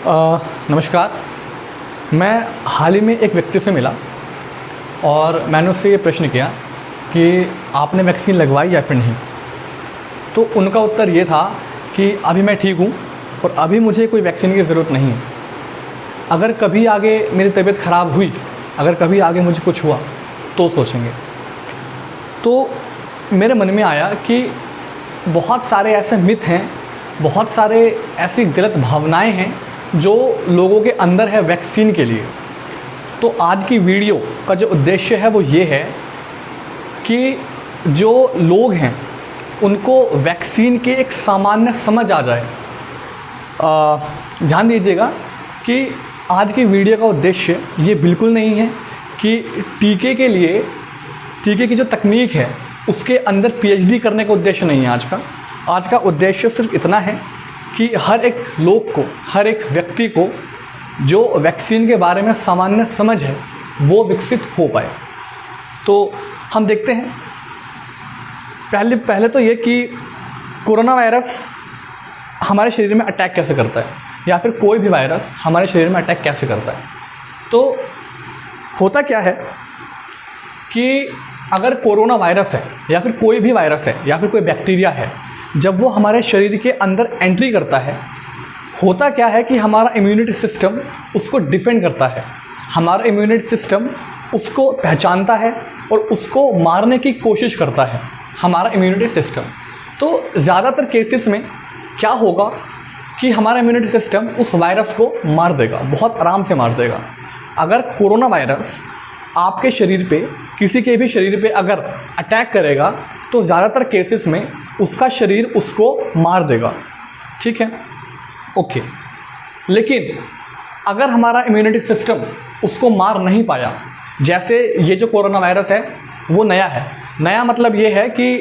नमस्कार। मैं हाल ही में एक व्यक्ति से मिला और मैंने उससे ये प्रश्न किया कि आपने वैक्सीन लगवाई या फिर नहीं। तो उनका उत्तर ये था कि अभी मैं ठीक हूँ और अभी मुझे कोई वैक्सीन की ज़रूरत नहीं है। अगर कभी आगे मेरी तबीयत ख़राब हुई, अगर कभी आगे मुझे कुछ हुआ तो सोचेंगे। तो मेरे मन में आया कि बहुत सारे ऐसे मिथ हैं, बहुत सारे ऐसी गलत भावनाएं हैं जो लोगों के अंदर है वैक्सीन के लिए। तो आज की वीडियो का जो उद्देश्य है वो ये है कि जो लोग हैं उनको वैक्सीन की एक सामान्य समझ आ जाए। ध्यान दीजिएगा कि आज की वीडियो का उद्देश्य ये बिल्कुल नहीं है कि टीके के लिए, टीके की जो तकनीक है उसके अंदर पीएचडी करने का उद्देश्य नहीं है। आज का उद्देश्य सिर्फ इतना है कि हर एक लोग को, हर एक व्यक्ति को जो वैक्सीन के बारे में सामान्य समझ है वो विकसित हो पाए। तो हम देखते हैं पहले तो ये कि कोरोना वायरस हमारे शरीर में अटैक कैसे करता है, या फिर कोई भी वायरस हमारे शरीर में अटैक कैसे करता है। तो होता क्या है कि अगर कोरोना वायरस है या फिर कोई भी वायरस है या फिर कोई बैक्टीरिया है, जब वो हमारे शरीर के अंदर एंट्री करता है, होता क्या है कि हमारा इम्यूनिटी सिस्टम उसको डिफेंड करता है। हमारा इम्यूनिटी सिस्टम उसको पहचानता है और उसको मारने की कोशिश करता है, हमारा इम्यूनिटी सिस्टम। तो ज़्यादातर केसेस में क्या होगा कि हमारा इम्यूनिटी सिस्टम उस वायरस को मार देगा, बहुत आराम से मार देगा। अगर कोरोना वायरस आपके शरीर पे, किसी के भी शरीर पे अगर अटैक करेगा तो ज़्यादातर केसेस में उसका शरीर उसको मार देगा। ठीक है, ओके। लेकिन अगर हमारा इम्यूनिटी सिस्टम उसको मार नहीं पाया, जैसे ये जो कोरोना वायरस है वो नया है। नया मतलब ये है कि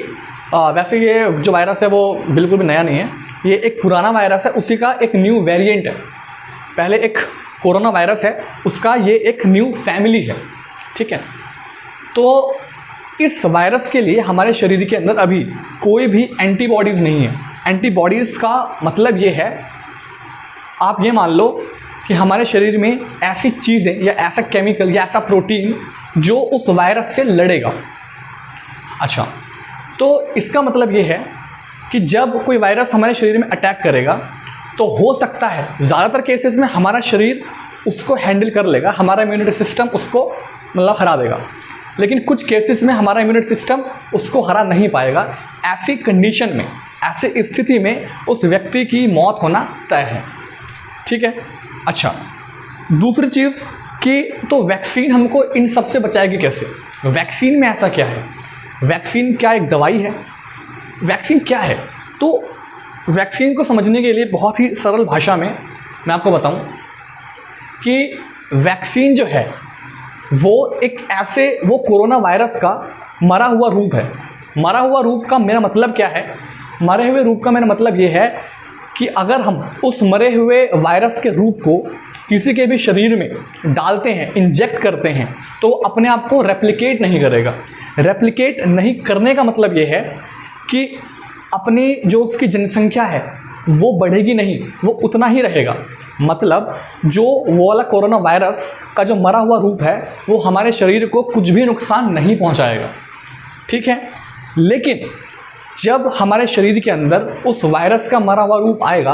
वैसे ये जो वायरस है वो बिल्कुल भी नया नहीं है, ये एक पुराना वायरस है, उसी का एक न्यू वेरिएंट है। पहले एक कोरोना वायरस है, उसका ये एक न्यू फैमिली है। ठीक है, तो इस वायरस के लिए हमारे शरीर के अंदर अभी कोई भी एंटीबॉडीज़ नहीं है। एंटीबॉडीज़ का मतलब ये है, आप ये मान लो कि हमारे शरीर में ऐसी चीज़ें या ऐसा केमिकल या ऐसा प्रोटीन जो उस वायरस से लड़ेगा। अच्छा, तो इसका मतलब ये है कि जब कोई वायरस हमारे शरीर में अटैक करेगा तो हो सकता है ज़्यादातर केसेस में हमारा शरीर उसको हैंडल कर लेगा, हमारा इम्यूनिटी सिस्टम उसको मतलब हरा देगा। लेकिन कुछ केसेस में हमारा इम्यूनिटी सिस्टम उसको हरा नहीं पाएगा। ऐसी कंडीशन में, ऐसी स्थिति में उस व्यक्ति की मौत होना तय है। ठीक है, अच्छा, दूसरी चीज़ कि तो वैक्सीन हमको इन सब से बचाएगी कैसे? वैक्सीन में ऐसा क्या है? वैक्सीन क्या एक दवाई है? वैक्सीन क्या है? तो वैक्सीन को समझने के लिए बहुत ही सरल भाषा में मैं आपको बताऊं कि वैक्सीन जो है वो एक ऐसे, वो कोरोना वायरस का मरा हुआ रूप है। मरा हुआ रूप का मेरा मतलब क्या है? मरे हुए रूप का मेरा मतलब ये है कि अगर हम उस मरे हुए वायरस के रूप को किसी के भी शरीर में डालते हैं, इंजेक्ट करते हैं, तो अपने आप को रेप्लिकेट नहीं करेगा। रेप्लिकेट नहीं करने का मतलब ये है कि अपनी जो उसकी जनसंख्या है वो बढ़ेगी नहीं, वो उतना ही रहेगा। मतलब जो वो वाला कोरोना वायरस का जो मरा हुआ रूप है वो हमारे शरीर को कुछ भी नुकसान नहीं पहुंचाएगा। ठीक है, लेकिन जब हमारे शरीर के अंदर उस वायरस का मरा हुआ रूप आएगा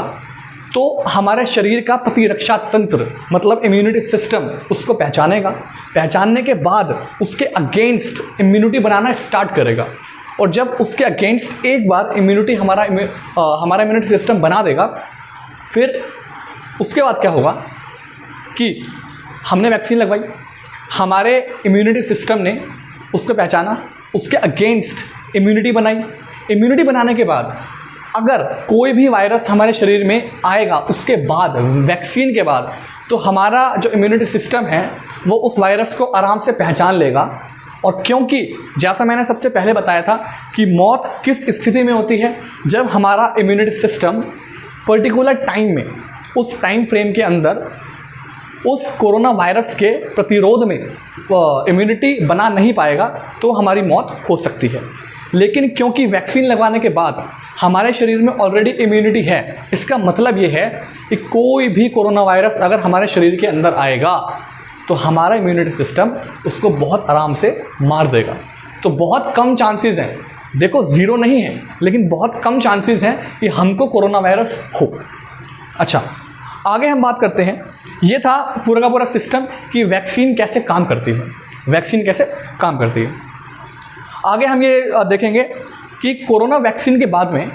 तो हमारे शरीर का प्रतिरक्षा तंत्र मतलब इम्यूनिटी सिस्टम उसको पहचानेगा। पहचानने के बाद उसके अगेंस्ट इम्यूनिटी बनाना स्टार्ट करेगा। और जब उसके अगेंस्ट एक बार इम्यूनिटी हमारा इम्यूनिटी सिस्टम बना देगा, फिर उसके बाद क्या होगा कि हमने वैक्सीन लगवाई, हमारे इम्यूनिटी सिस्टम ने उसको पहचाना, उसके अगेंस्ट इम्यूनिटी बनाई। इम्यूनिटी बनाने के बाद अगर कोई भी वायरस हमारे शरीर में आएगा उसके बाद, वैक्सीन के बाद, तो हमारा जो इम्यूनिटी सिस्टम है वो उस वायरस को आराम से पहचान लेगा। और क्योंकि जैसा मैंने सबसे पहले बताया था कि मौत किस स्थिति में होती है, जब हमारा इम्यूनिटी सिस्टम पर्टिकुलर टाइम में, उस टाइम फ्रेम के अंदर उस कोरोना वायरस के प्रतिरोध में इम्यूनिटी बना नहीं पाएगा तो हमारी मौत हो सकती है। लेकिन क्योंकि वैक्सीन लगवाने के बाद हमारे शरीर में ऑलरेडी इम्यूनिटी है। इसका मतलब ये है कि कोई भी कोरोना वायरस अगर हमारे शरीर के अंदर आएगा तो हमारा इम्यूनिटी सिस्टम उसको बहुत आराम से मार देगा। तो बहुत कम चांसेस हैं, देखो ज़ीरो नहीं है, लेकिन बहुत कम चांसेस हैं कि हमको कोरोना वायरस हो। अच्छा, आगे हम बात करते हैं। ये था पूरा का पूरा सिस्टम कि वैक्सीन कैसे काम करती है, वैक्सीन कैसे काम करती है। आगे हम ये देखेंगे कि कोरोना वैक्सीन के बाद में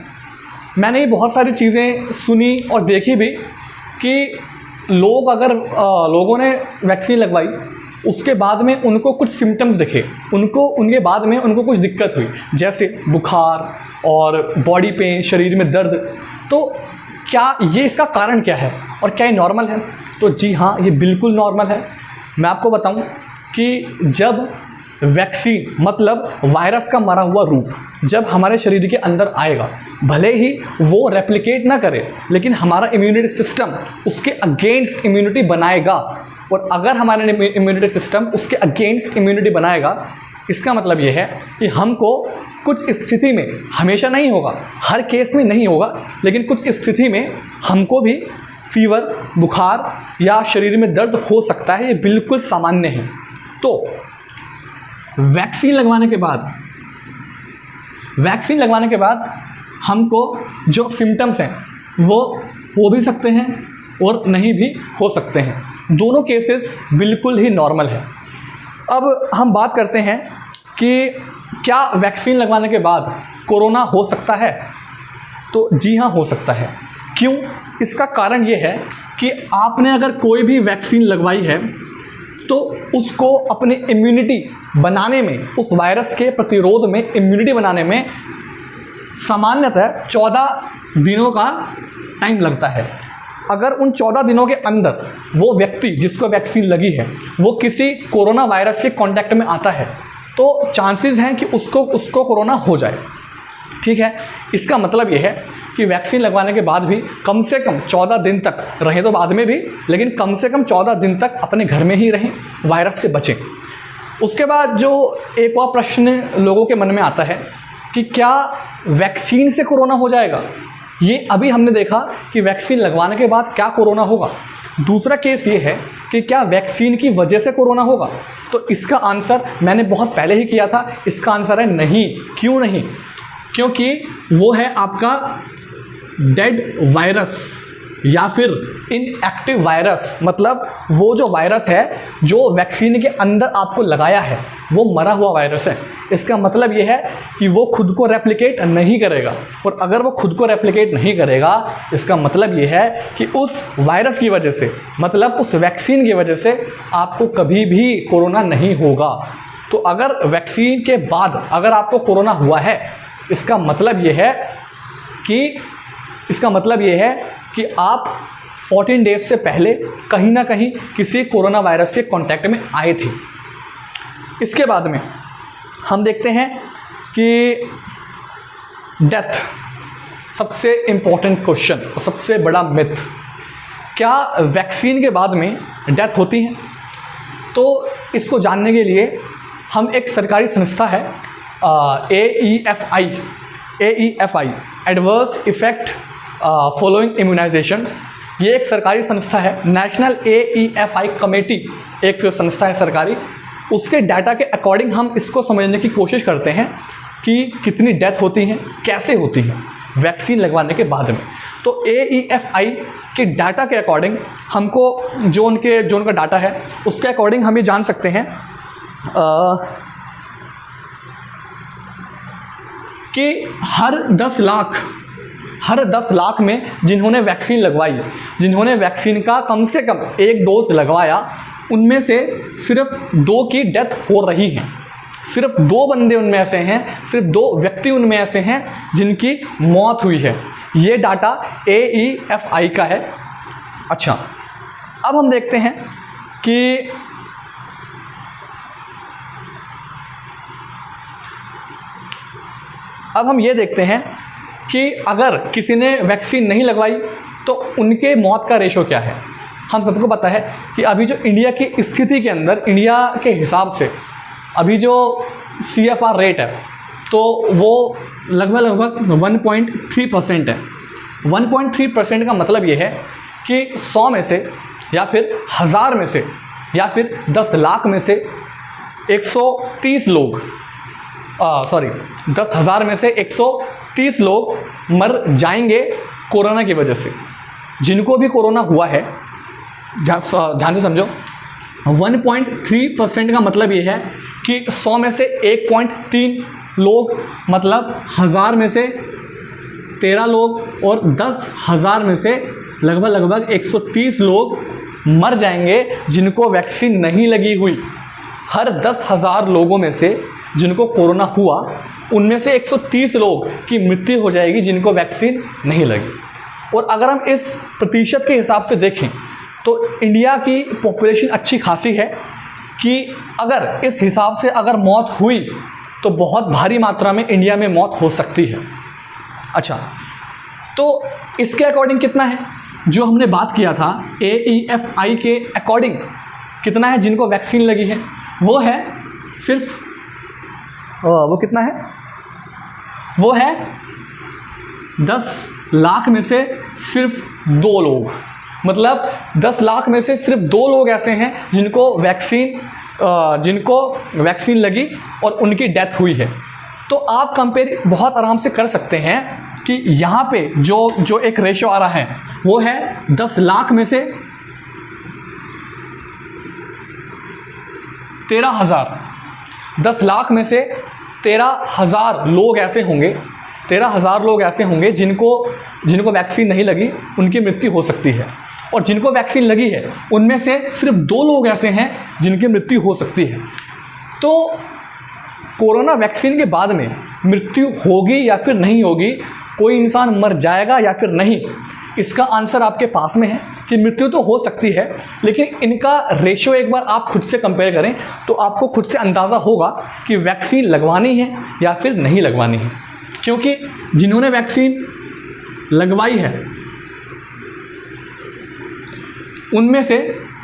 मैंने ये बहुत सारी चीज़ें सुनी और देखी भी कि लोग अगर लोगों ने वैक्सीन लगवाई उसके बाद में उनको कुछ सिम्टम्स दिखे, उनके बाद में उनको कुछ दिक्कत हुई, जैसे बुखार और बॉडी पेन, शरीर में दर्द। तो क्या ये इसका कारण क्या है और क्या ये नॉर्मल है? तो जी हाँ, ये बिल्कुल नॉर्मल है। मैं आपको बताऊं कि जब वैक्सीन मतलब वायरस का मरा हुआ रूप जब हमारे शरीर के अंदर आएगा, भले ही वो रेप्लिकेट ना करे, लेकिन हमारा इम्यूनिटी सिस्टम उसके अगेंस्ट इम्यूनिटी बनाएगा। और अगर हमारा इम्यूनिटी सिस्टम उसके अगेंस्ट इम्यूनिटी बनाएगा, इसका मतलब ये है कि हमको कुछ स्थिति में, हमेशा नहीं होगा, हर केस में नहीं होगा, लेकिन कुछ स्थिति में हमको भी फीवर, बुखार या शरीर में दर्द हो सकता है। ये बिल्कुल सामान्य है। तो वैक्सीन लगवाने के बाद हमको जो सिम्टम्स हैं वो हो भी सकते हैं और नहीं भी हो सकते हैं। दोनों केसेस बिल्कुल ही नॉर्मल है। अब हम बात करते हैं कि क्या वैक्सीन लगवाने के बाद कोरोना हो सकता है? तो जी हाँ, हो सकता है। क्यों? इसका कारण ये है कि आपने अगर कोई भी वैक्सीन लगवाई है तो उसको अपनी इम्यूनिटी बनाने में, उस वायरस के प्रतिरोध में इम्यूनिटी बनाने में सामान्यतः 14 दिनों का टाइम लगता है। अगर उन 14 दिनों के अंदर वो व्यक्ति जिसको वैक्सीन लगी है वो किसी कोरोना वायरस के कांटेक्ट में आता है तो चांसेस हैं कि उसको कोरोना हो जाए। ठीक है, इसका मतलब ये है कि वैक्सीन लगवाने के बाद भी कम से कम 14 दिन तक रहें, तो बाद में भी, लेकिन कम से कम 14 दिन तक अपने घर में ही रहें, वायरस से बचें। उसके बाद जो एक और प्रश्न लोगों के मन में आता है कि क्या वैक्सीन से कोरोना हो जाएगा? ये अभी हमने देखा कि वैक्सीन लगवाने के बाद क्या कोरोना होगा। दूसरा केस ये है कि क्या वैक्सीन की वजह से कोरोना होगा? तो इसका आंसर मैंने बहुत पहले ही किया था। इसका आंसर है नहीं। क्यों नहीं? क्योंकि वो है आपका डेड वायरस या फिर इनएक्टिव वायरस। मतलब वो जो वायरस है जो वैक्सीन के अंदर आपको लगाया है वो मरा हुआ वायरस है। इसका मतलब ये है कि वो खुद को रेप्लिकेट नहीं करेगा, और अगर वो खुद को रेप्लिकेट नहीं करेगा इसका मतलब ये है कि उस वायरस की वजह से, मतलब उस वैक्सीन की वजह से आपको कभी भी कोरोना नहीं होगा। तो अगर वैक्सीन के बाद अगर आपको कोरोना हुआ है, इसका मतलब ये है कि आप 14 डेज से पहले कहीं ना कहीं किसी कोरोना वायरस के कांटेक्ट में आए थे। इसके बाद में हम देखते हैं कि डेथ, सबसे इम्पोर्टेंट क्वेश्चन और सबसे बड़ा मिथ, क्या वैक्सीन के बाद में डेथ होती है? तो इसको जानने के लिए हम एक सरकारी संस्था है AEFI adverse effect following immunization, ये एक सरकारी संस्था है। नेशनल AEFI कमेटी एक संस्था है सरकारी। उसके डाटा के अकॉर्डिंग हम इसको समझने की कोशिश करते हैं कि कितनी डेथ होती हैं, कैसे होती हैं वैक्सीन लगवाने के बाद में। तो AEFI के डाटा के अकॉर्डिंग हमको जो उनका डाटा है उसके अकॉर्डिंग हम ये जान सकते हैं कि हर 10 लाख में जिन्होंने वैक्सीन लगवाई, जिन्होंने वैक्सीन का कम से कम एक डोज लगवाया, उनमें से सिर्फ 2 की डेथ हो रही है। सिर्फ 2 बंदे उनमें ऐसे हैं, सिर्फ 2 व्यक्ति उनमें ऐसे हैं जिनकी मौत हुई है। ये डाटा AEFI का है। अच्छा, अब हम देखते हैं कि अब हम ये देखते हैं कि अगर किसी ने वैक्सीन नहीं लगवाई तो उनके मौत का रेशो क्या है। हम सबको पता है कि अभी जो इंडिया की स्थिति के अंदर, इंडिया के हिसाब से अभी जो CFR रेट है तो वो लगभग 1.3% है। 1.3% का मतलब ये है कि 100 में से या फिर 1000 में से या फिर 10 लाख में से 130 लोग 10,000 में से 130 लोग मर जाएंगे कोरोना की वजह से। जिनको भी कोरोना हुआ है, ध्यान से समझो, 1.3% का मतलब ये है कि 100 में से 1.3 लोग, मतलब 1000 में से 13 लोग, और 10,000 में से लगभग 130 लोग मर जाएंगे जिनको वैक्सीन नहीं लगी हुई। हर 10,000 लोगों में से जिनको कोरोना हुआ, उनमें से 130 लोग की मृत्यु हो जाएगी जिनको वैक्सीन नहीं लगी। और अगर हम इस प्रतिशत के हिसाब से देखें तो इंडिया की पॉपुलेशन अच्छी खासी है कि अगर इस हिसाब से अगर मौत हुई तो बहुत भारी मात्रा में इंडिया में मौत हो सकती है। अच्छा, तो इसके अकॉर्डिंग कितना है? जो हमने बात किया था AEFI के अकॉर्डिंग कितना है जिनको वैक्सीन लगी है, वो है सिर्फ वो कितना है? वो है 10 लाख में से सिर्फ 2 लोग। मतलब 10 लाख में से सिर्फ 2 लोग ऐसे हैं जिनको वैक्सीन लगी और उनकी डेथ हुई है। तो आप कंपेयर बहुत आराम से कर सकते हैं कि यहाँ पे जो एक रेशो आ रहा है वो है 10 लाख में से 13,000। 10 लाख में से 13,000 लोग ऐसे होंगे, 13,000 लोग ऐसे होंगे जिनको वैक्सीन नहीं लगी, उनकी मृत्यु हो सकती है। और जिनको वैक्सीन लगी है उनमें से सिर्फ 2 लोग ऐसे हैं जिनकी मृत्यु हो सकती है। तो कोरोना वैक्सीन के बाद में मृत्यु होगी या फिर नहीं होगी, कोई इंसान मर जाएगा या फिर नहीं, इसका आंसर आपके पास में है कि मृत्यु तो हो सकती है, लेकिन इनका रेशो एक बार आप खुद से कंपेयर करें तो आपको खुद से अंदाज़ा होगा कि वैक्सीन लगवानी है या फिर नहीं लगवानी है। क्योंकि जिन्होंने वैक्सीन लगवाई है उनमें से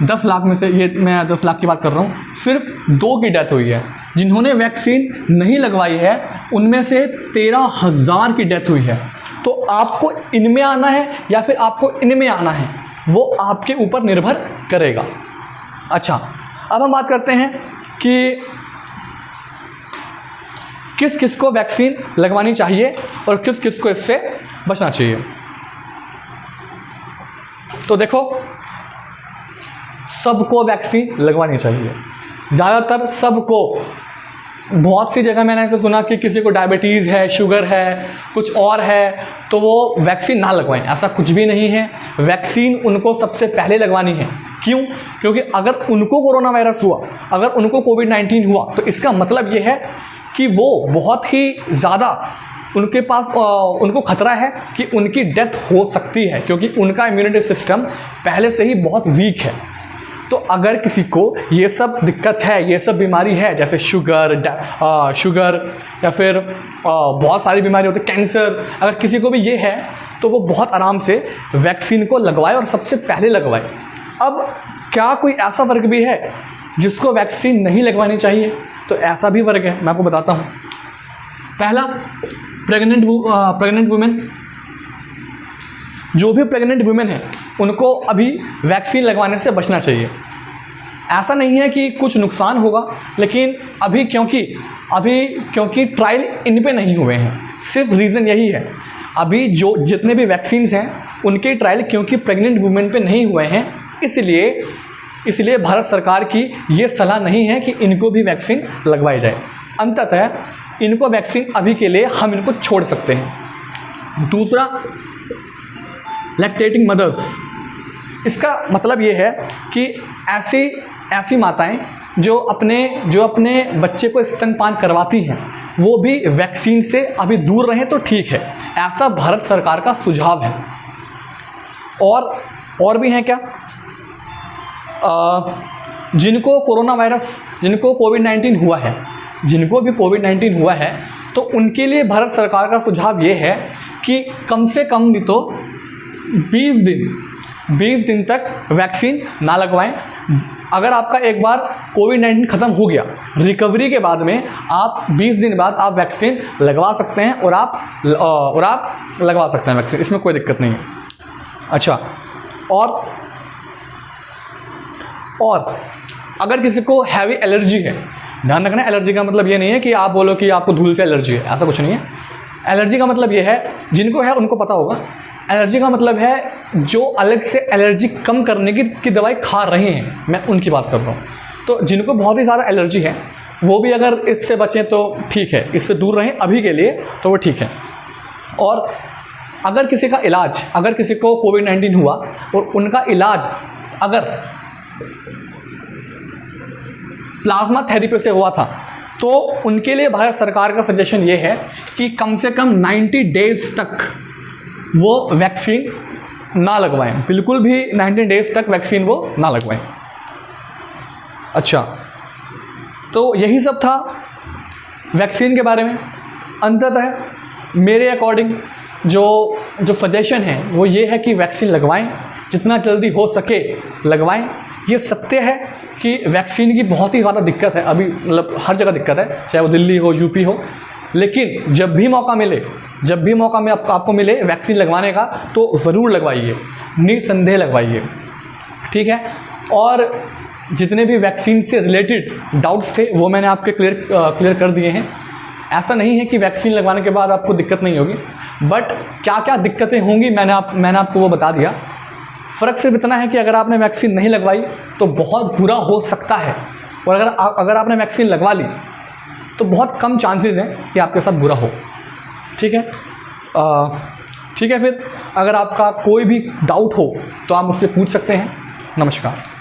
10 लाख में से, ये मैं 10 लाख की बात कर रहा हूँ, सिर्फ 2 की डेथ हुई है। जिन्होंने वैक्सीन नहीं लगवाई है उनमें से 13,000 की डेथ हुई है। तो आपको इनमें आना है या फिर आपको इनमें आना है, वो आपके ऊपर निर्भर करेगा। अच्छा, अब हम बात करते हैं कि किस किस को वैक्सीन लगवानी चाहिए और किस किस को इससे बचना चाहिए। तो देखो, सबको वैक्सीन लगवानी चाहिए, ज़्यादातर सबको। बहुत सी जगह मैंने ऐसे सुना कि किसी को डायबिटीज़ है, शुगर है, कुछ और है, तो वो वैक्सीन ना लगवाएं। ऐसा कुछ भी नहीं है, वैक्सीन उनको सबसे पहले लगवानी है। क्यों? क्योंकि अगर उनको कोरोना वायरस हुआ, अगर उनको कोविड-19 हुआ, तो इसका मतलब ये है कि वो बहुत ही ज़्यादा उनके पास उनको खतरा है कि उनकी डेथ हो सकती है, क्योंकि उनका इम्यूनिटी सिस्टम पहले से ही बहुत वीक है। तो अगर किसी को ये सब दिक्कत है, ये सब बीमारी है, जैसे शुगर या फिर बहुत सारी बीमारी होती है, कैंसर, अगर किसी को भी ये है तो वो बहुत आराम से वैक्सीन को लगवाए और सबसे पहले लगवाए। अब क्या कोई ऐसा वर्ग भी है जिसको वैक्सीन नहीं लगवानी चाहिए? तो ऐसा भी वर्ग है, मैं आपको बताता हूँ। पहला, प्रेग्नेंट वुमेन। जो भी प्रेग्नेंट वुमेन है उनको अभी वैक्सीन लगवाने से बचना चाहिए। ऐसा नहीं है कि कुछ नुकसान होगा, लेकिन अभी क्योंकि ट्रायल इन पे नहीं हुए हैं, सिर्फ रीज़न यही है। अभी जो जितने भी वैक्सीन्स हैं उनके ट्रायल क्योंकि प्रेग्नेंट वुमेन पे नहीं हुए हैं, इसलिए भारत सरकार की ये सलाह नहीं है कि इनको भी वैक्सीन लगवाई जाए। अंततः इनको वैक्सीन अभी के लिए हम इनको छोड़ सकते हैं। दूसरा, लैक्टेटिंग मदर्स। इसका मतलब ये है कि ऐसी माताएं जो अपने बच्चे को स्तनपान करवाती हैं वो भी वैक्सीन से अभी दूर रहें तो ठीक है, ऐसा भारत सरकार का सुझाव है। और भी हैं क्या? जिनको कोविड-19 हुआ है, जिनको भी कोविड-19 हुआ है, तो उनके लिए भारत सरकार का सुझाव ये है कि कम से कम भी तो 20 दिन तक वैक्सीन ना लगवाएं। अगर आपका एक बार कोविड-19 ख़त्म हो गया, रिकवरी के बाद में आप 20 दिन बाद आप वैक्सीन लगवा सकते हैं और आप लगवा सकते हैं वैक्सीन, इसमें कोई दिक्कत नहीं है। अच्छा, और अगर किसी को हैवी एलर्जी है, ध्यान रखना, एलर्जी का मतलब ये नहीं है कि आप बोलो कि आपको धूल से एलर्जी है, ऐसा कुछ नहीं है। एलर्जी का मतलब ये है, जिनको है उनको पता होगा, एलर्जी का मतलब है जो अलग से एलर्जी कम करने की दवाई खा रहे हैं, मैं उनकी बात कर रहा हूँ। तो जिनको बहुत ही ज़्यादा एलर्जी है वो भी अगर इससे बचें तो ठीक है, इससे दूर रहें अभी के लिए तो वो ठीक है। और अगर किसी का इलाज, अगर किसी को कोविड-19 हुआ और उनका इलाज अगर प्लाज्मा थेरेपी से हुआ था, तो उनके लिए भारत सरकार का सजेशन ये है कि कम से कम 90 डेज़ तक वो वैक्सीन ना लगवाएं, बिल्कुल भी 90 डेज़ तक वैक्सीन वो ना लगवाएं। अच्छा, तो यही सब था वैक्सीन के बारे में। अंततः मेरे अकॉर्डिंग जो सजेशन है वो ये है कि वैक्सीन लगवाएं, जितना जल्दी हो सके लगवाएं। ये सत्य है कि वैक्सीन की बहुत ही ज़्यादा दिक्कत है अभी, मतलब हर जगह दिक्कत है, चाहे वो दिल्ली हो, यूपी हो, लेकिन जब भी मौका में आपको मिले वैक्सीन लगवाने का तो ज़रूर लगवाइए, निसंदेह लगवाइए, ठीक है। और जितने भी वैक्सीन से रिलेटेड डाउट्स थे वो मैंने आपके क्लियर कर दिए हैं। ऐसा नहीं है कि वैक्सीन लगवाने के बाद आपको दिक्कत नहीं होगी, बट क्या क्या दिक्कतें होंगी मैंने आपको वो बता दिया। फ़र्क सिर्फ इतना है कि अगर आपने वैक्सीन नहीं लगवाई तो बहुत बुरा हो सकता है, और अगर आपने वैक्सीन लगवा ली तो बहुत कम चांसेस हैं कि आपके साथ बुरा हो, ठीक है। ठीक है, फिर अगर आपका कोई भी डाउट हो तो आप मुझसे पूछ सकते हैं। नमस्कार।